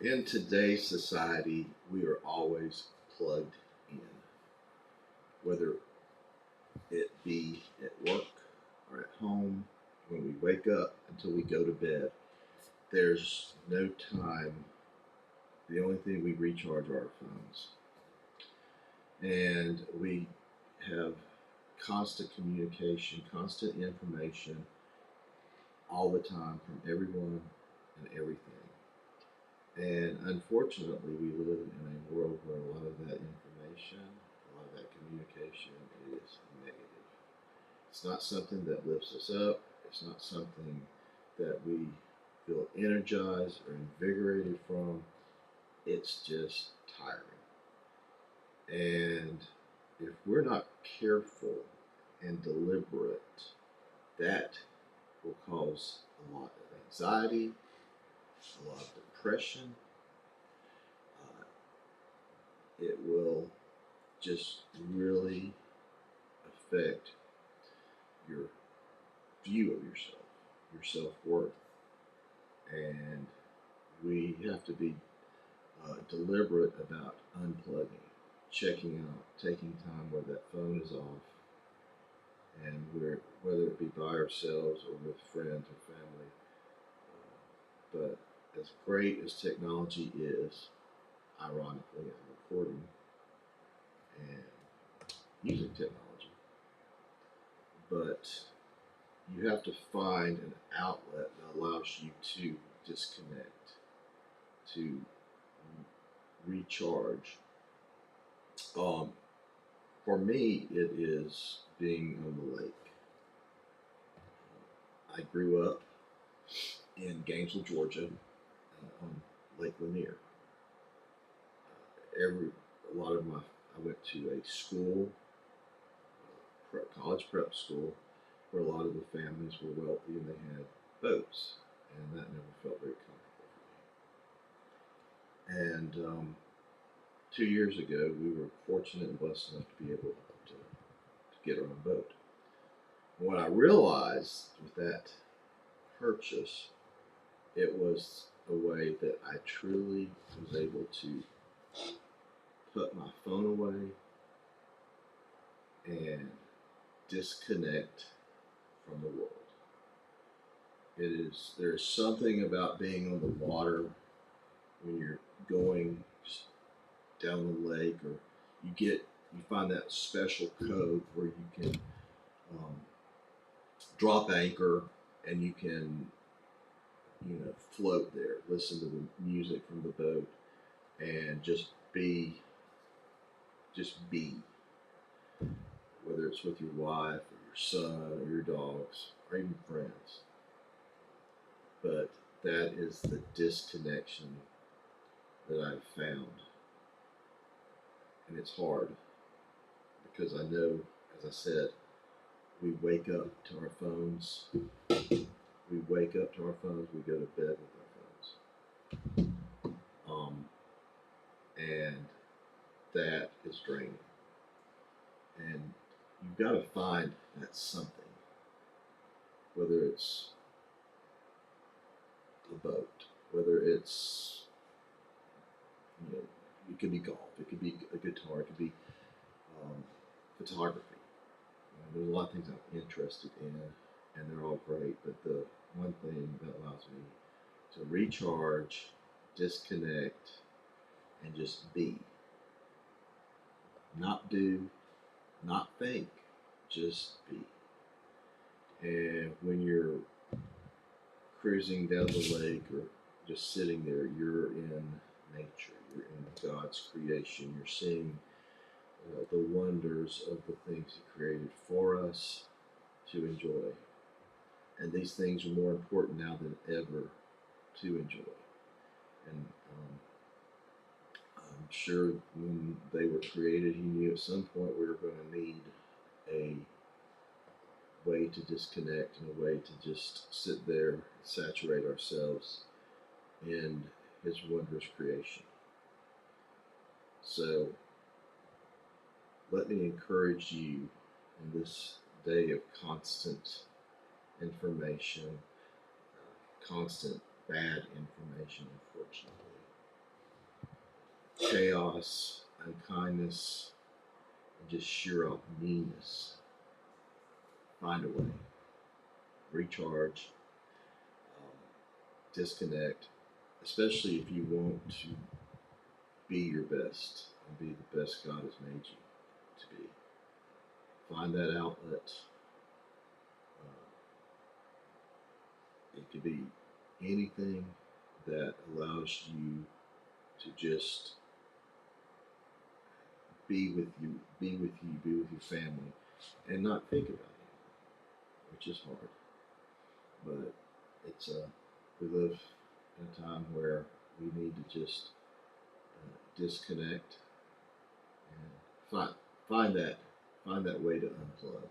In today's society, we are always plugged in, whether it be at work or at home, when we wake up until we go to bed. There's no time. The only thing we recharge are our phones. And we have constant communication, constant information all the time from everyone and everything. And unfortunately, we live in a world where a lot of that information, a lot of that communication is negative. It's not something that lifts us up. It's not something that we feel energized or invigorated from. It's just tiring. And if we're not careful and deliberate, that will cause a lot of anxiety, a lot of depression. It will just really affect your view of yourself, your self worth. And we have to be deliberate about unplugging, checking out, taking time where that phone is off, and whether it be by ourselves or with friends or family. But as great as technology is, ironically, I'm recording and using technology, but you have to find an outlet that allows you to disconnect, to recharge. Um, for me, it is being on the lake. I grew up in Gainesville, Georgia, on Lake Lanier. A lot of I went to a school, college prep school, where a lot of the families were wealthy and they had boats, and that never felt very comfortable for me. And 2 years ago, we were fortunate and blessed enough to be able to get our own boat. And what I realized with that purchase, it was a way that I truly was able to put my phone away and disconnect from the world. There is something about being on the water when you're going down the lake, or you find that special cove where you can um, drop anchor and you can float there, listen to the music from the boat, and just be, whether it's with your wife or your son or your dogs or even friends. But that is the disconnection that I've found. And it's hard because I know, as I said, we wake up to our phones. We wake up to our phones. We go to bed with our phones. And that is draining. And you've got to find that something, whether it's a boat, whether it's, it could be golf, it could be a guitar, it could be photography. There's a lot of things I'm interested in, and they're all great, but the one thing that allows me to recharge, disconnect, and just be. Not do, not think, just be. And when you're cruising down the lake or just sitting there, you're in nature, you're in God's creation, you're seeing the wonders of the things He created for us to enjoy. And these things are more important now than ever to enjoy. And I'm sure when they were created, He knew at some point we were going to need a way to disconnect and a way to just sit there, saturate ourselves in His wondrous creation. So let me encourage you in this day of constant information, constant bad information, unfortunately. chaos, unkindness, and just sheer up meanness. Find a way, recharge, um, disconnect, especially if you want to be your best and be the best God has made you to be. Find that outlet. It could be anything that allows you to just be with your family, and not think about it, which is hard. But we live in a time where we need to just disconnect and find find that find that way to unplug.